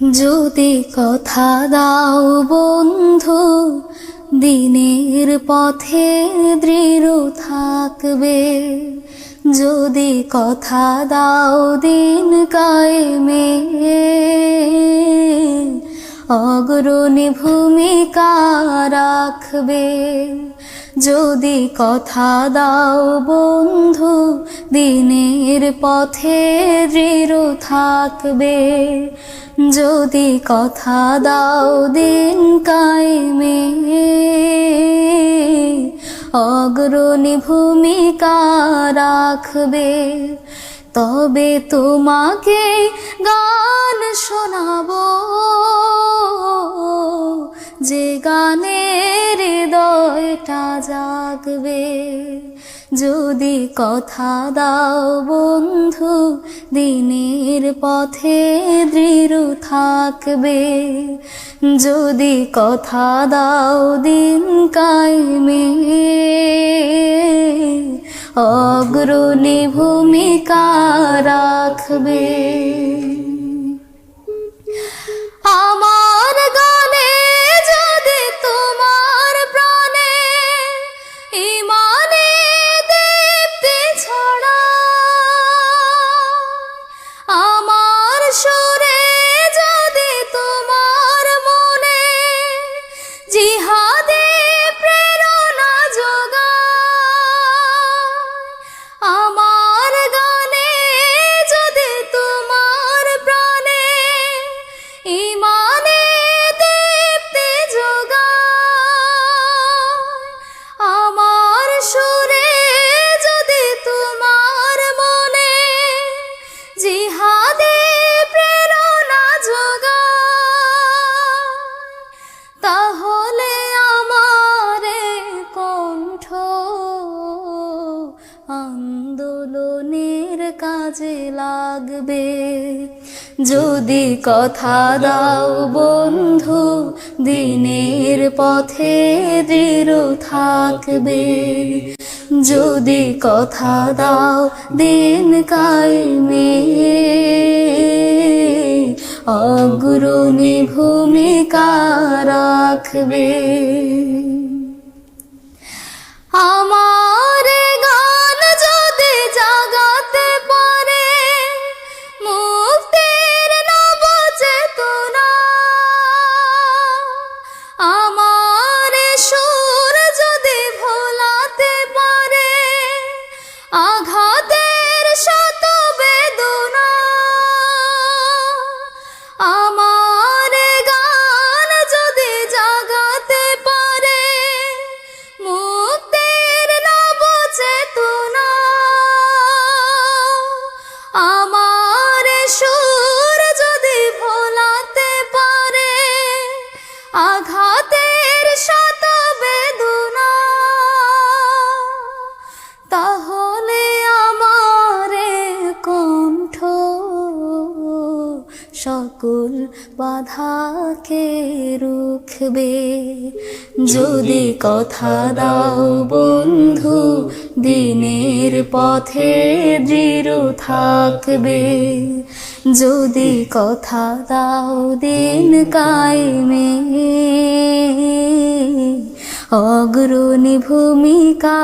যদি কথা দাও বন্ধু, দিনের পথে দৃঢ় থাকবে। যদি কথা দাও দিন কায়েমে, অগ্রণী ভূমিকা রাখবে। যদি কথা দাও বন্ধু, দিনের পথে দৃঢ় থাকবে। যদি কথা দাও দিন কায়েমে, অগ্রণী ভূমিকা রাখবে। তবে তোমাকে গান শোনাবো, যে গানের হৃদয়টা জাগবে। যদি কথা দাও বন্ধু, দিনের পথে দৃঢ় থাকবে। যদি কথা দাও দিন কায়েমে, অগ্রণী ভূমিকা রাখবে। আমার গানে যদি তোমার প্রাণে ঈমানে দীপ্তি ছড়ায়, আমার সুরে যদি তোমার মনে জিহাদে প্রেরণা যোগায়, আমার গানে যদি তোমার প্রাণে ঈমানে দীপ্তি যোগায়, আমার সুরে যদি তোমার মনে জিহাদে প্রেরণা যোগায়, তাহলে আমার কণ্ঠ আন্দোলনের কাজে লাগবে। যদি কথা দাও বন্ধু, দিনের পথে দৃঢ় থাকবে। যদি কথা দাও দিন কায়েমে, অগ্রণী ভূমিকা রাখবে। আমার গান যদি জাগাতে পারে মুক্তির নব চেতনা, আমার সুর যদি ভোলাতে পারে আঘাতের শত বেদনা, আমার গান যদি জাগাতে পারে মুক্তির নব চেতনা, আমার সুর যদি ভোলাতে পারে আঘাতের শত বেদনা, তাহলে আমার কণ্ঠ সকল বাধাকে রুখবে। যদি কথা দাও বন্ধু, দিনের পথে দৃঢ় থাকবে। যদি কথা দাও দিন কায়েমে, অগ্রণী ভূমিকা